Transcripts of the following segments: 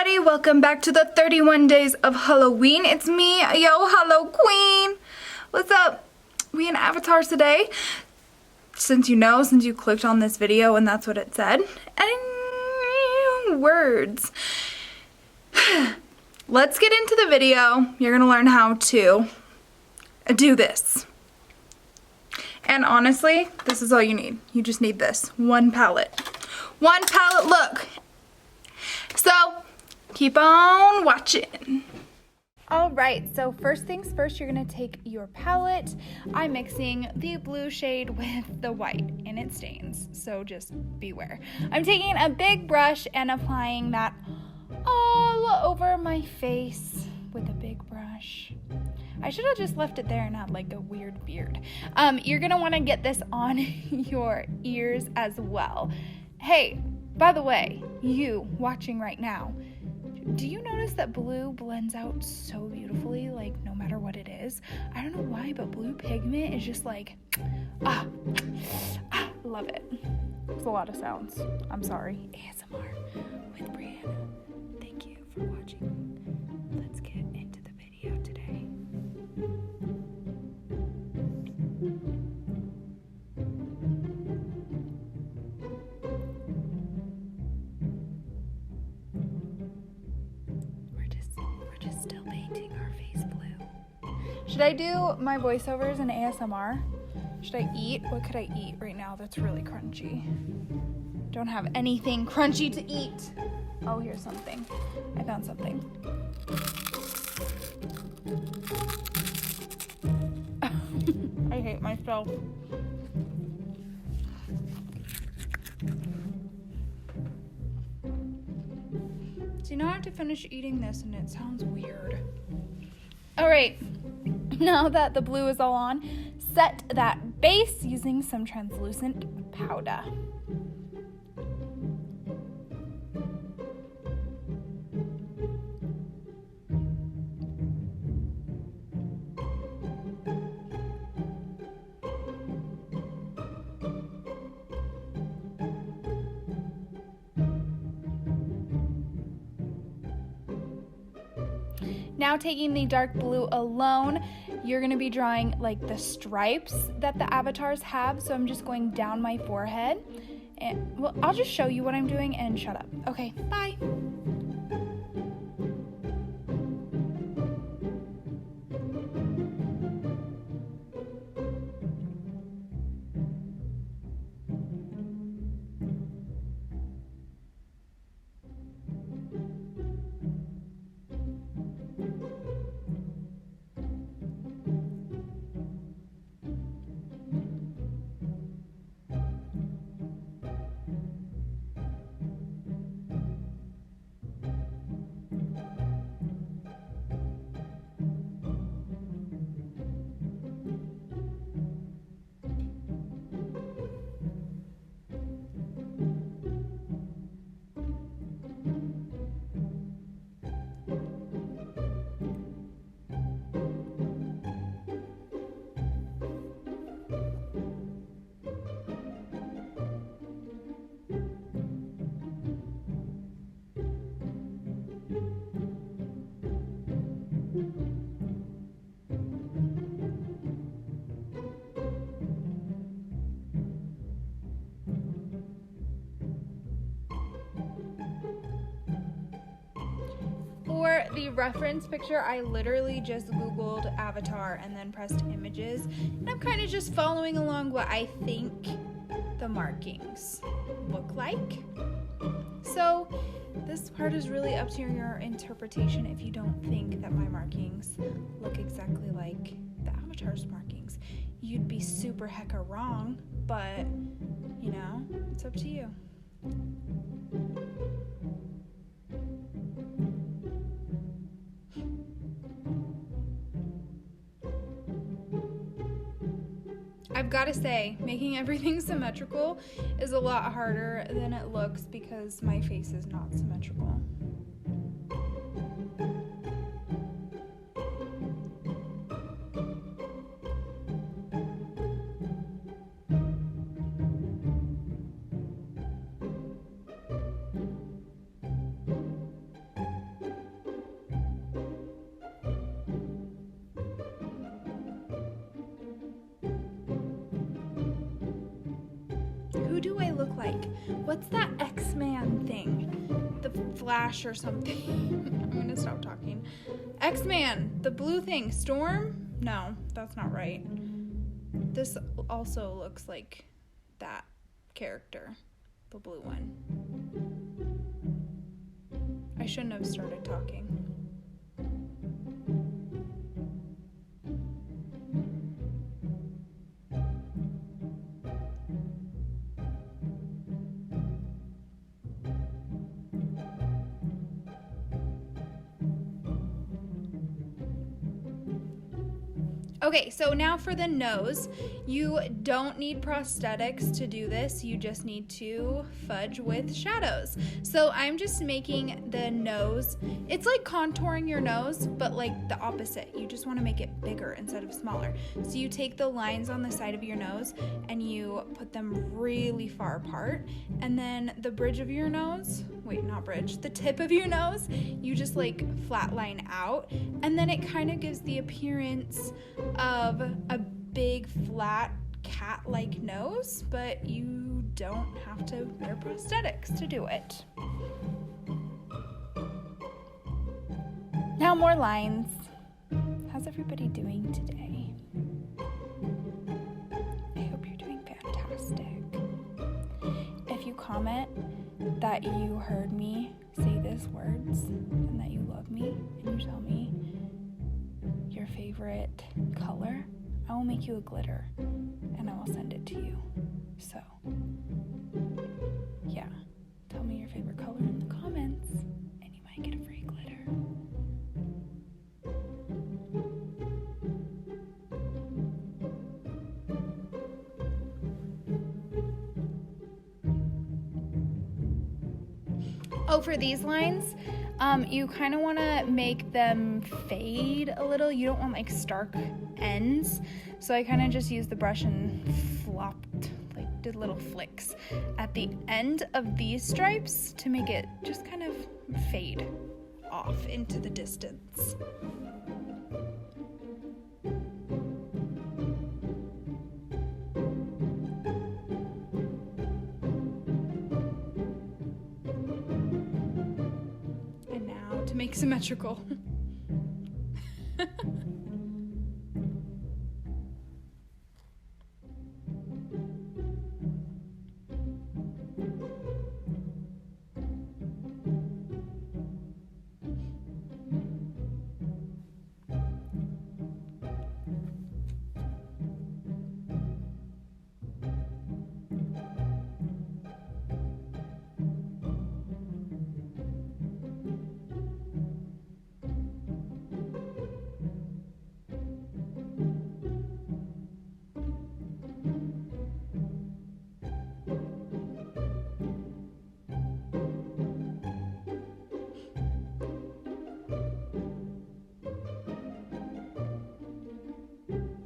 everybody, welcome back to the 31 days of Halloween. It's me, yo, Hello Queen. What's up? We in avatars today. Since you clicked on this video and that's what it said. And words. Let's get into the video. You're gonna learn how to do this. And honestly, this is all you need. You just need this. One palette. One palette look. So, keep on watching. Alright, so first things first, you're going to take your palette. I'm mixing the blue shade with the white, and it stains, so just beware. I'm taking a big brush and applying that all over my face with a big brush. I should have just left it there and not like a weird beard. You're going to want to get this on your ears as well. Hey, by the way, you watching right now, do you notice that blue blends out so beautifully, like no matter what it is? I don't know why, but blue pigment is just like, love it. It's a lot of sounds. I'm sorry. ASMR with Brianna. Thank you for watching. Let's get into the video today. We're just still painting our face blue. Should I do my voiceovers in ASMR? Should I eat? What could I eat right now that's really crunchy? Don't have anything crunchy to eat. Oh, here's something. I found something. I hate myself. See, now I have to finish eating this and it sounds weird. Alright, now that the blue is all on, set that base using some translucent powder. Now taking the dark blue alone, you're going to be drawing like the stripes that the avatars have. So I'm just going down my forehead. And well, I'll just show you what I'm doing and shut up. Okay, bye. For the reference picture, I literally just Googled avatar and then pressed images, and I'm kind of just following along what I think the markings look like. So this part is really up to your interpretation if you don't think that my markings look exactly like the avatar's markings. You'd be super hecka wrong, but you know, it's up to you. I've got to say, making everything symmetrical is a lot harder than it looks because my face is not symmetrical. What's that X-Man thing? The Flash or something. I'm gonna stop talking. X-Man, the blue thing. Storm? No, that's not right. This also looks like that character, the blue one. I shouldn't have started talking. Okay, so now for the nose. You don't need prosthetics to do this. You just need to fudge with shadows. So I'm just making the nose. It's like contouring your nose, but like the opposite. You just want to make it bigger instead of smaller. So you take the lines on the side of your nose and you put them really far apart. And then the bridge of your nose, wait, not bridge, the tip of your nose, you just like flat line out. And then it kind of gives the appearance of a big flat cat-like nose, but you don't have to wear prosthetics to do it. Now more lines. How's everybody doing today? I hope you're doing fantastic. If you comment that you heard me say these words and that you love me and you tell me your favorite color, I will make you a glitter and I will send it to you. So, yeah, tell me your favorite color in the comments and you might get a free glitter. Oh, for these lines, you kind of want to make them fade a little. You don't want like stark ends. So I kind of just used the brush and flopped, like did little flicks at the end of these stripes to make it just kind of fade off into the distance. Make symmetrical.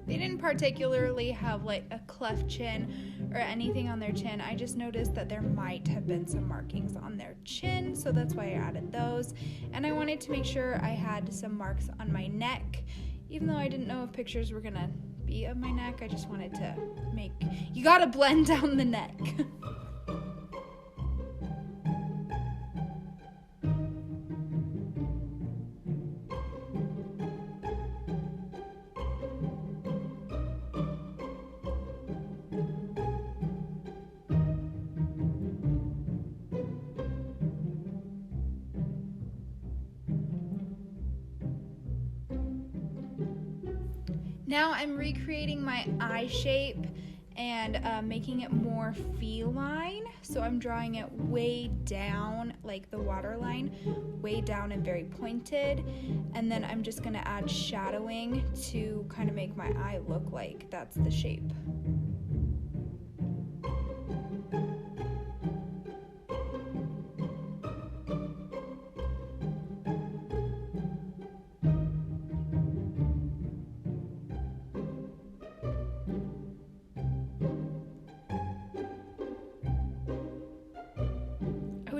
They didn't particularly have like a cleft chin or anything on their chin. I just noticed that there might have been some markings on their chin, so that's why I added those. And I wanted to make sure I had some marks on my neck. Even though I didn't know if pictures were gonna be of my neck, I just wanted to make, you gotta blend down the neck. Now I'm recreating my eye shape and making it more feline. So I'm drawing it way down, like the waterline, way down and very pointed. And then I'm just gonna add shadowing to kind of make my eye look like that's the shape.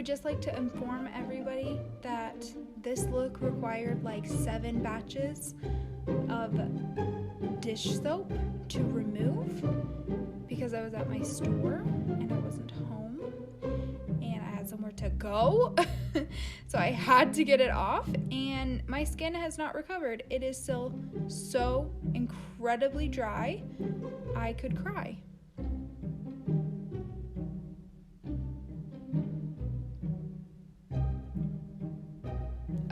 would just like to inform everybody that this look required like 7 batches of dish soap to remove because I was at my store and I wasn't home and I had somewhere to go. So I had to get it off, and my skin has not recovered. It is still so incredibly dry, I could cry.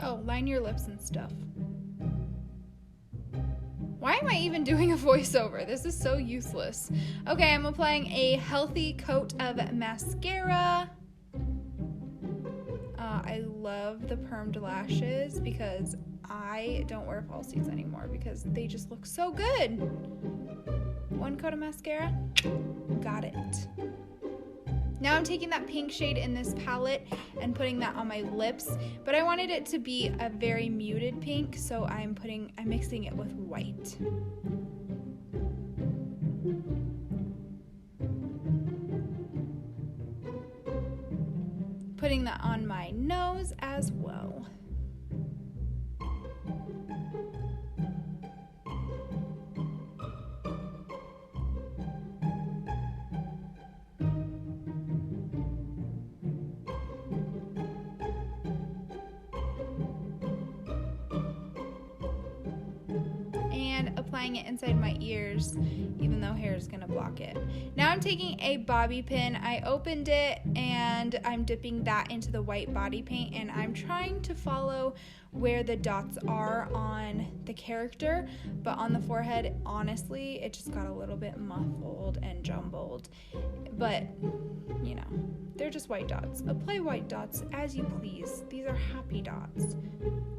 Oh, line your lips and stuff. Why am I even doing a voiceover? This is so useless. Okay, I'm applying a healthy coat of mascara. I love the permed lashes because I don't wear falsies anymore because they just look so good. 1 coat of mascara, got it. Now I'm taking that pink shade in this palette and putting that on my lips, but I wanted it to be a very muted pink, so I'm mixing it with white. Putting that on my nose as well. And applying it inside my ears, even though hair is gonna block it. Now I'm taking a bobby pin. I opened it and I'm dipping that into the white body paint, and I'm trying to follow where the dots are on the character, but on the forehead, honestly, it just got a little bit muffled and jumbled. But, you know, they're just white dots. Apply white dots as you please. These are happy dots.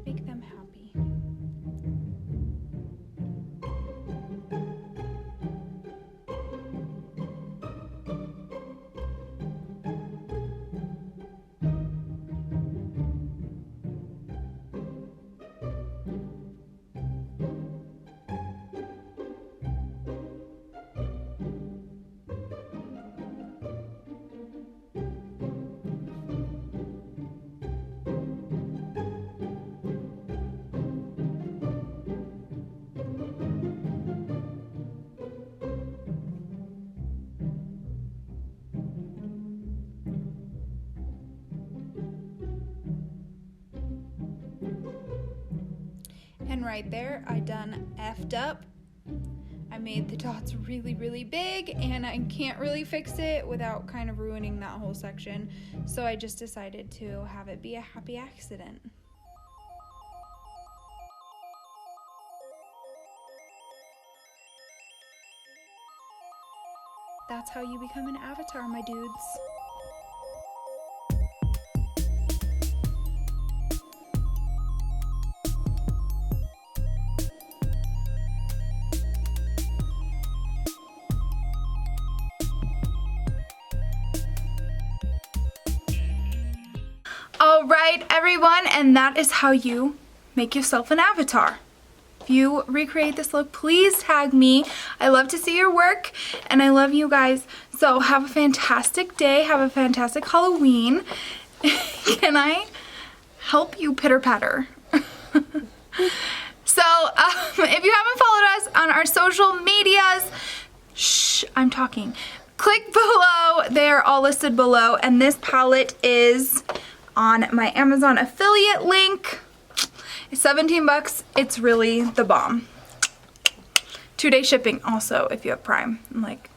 Make them happy. And right there, I done effed up. I made the dots really, really big, and I can't really fix it without kind of ruining that whole section. So I just decided to have it be a happy accident. That's how you become an avatar, my dudes. Alright everyone, and that is how you make yourself an avatar. If you recreate this look, please tag me. I love to see your work, and I love you guys. So have a fantastic day, have a fantastic Halloween. Can I help you pitter patter? So if you haven't followed us on our social medias, shh, I'm talking. Click below, they are all listed below, and this palette is on my Amazon affiliate link. It's 17 bucks. It's really the bomb. 2-day shipping also if you have Prime. I'm like,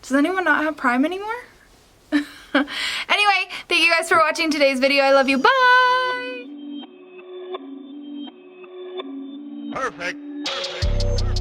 does anyone not have Prime anymore? Anyway, thank you guys for watching today's video. I love you. Bye! Perfect.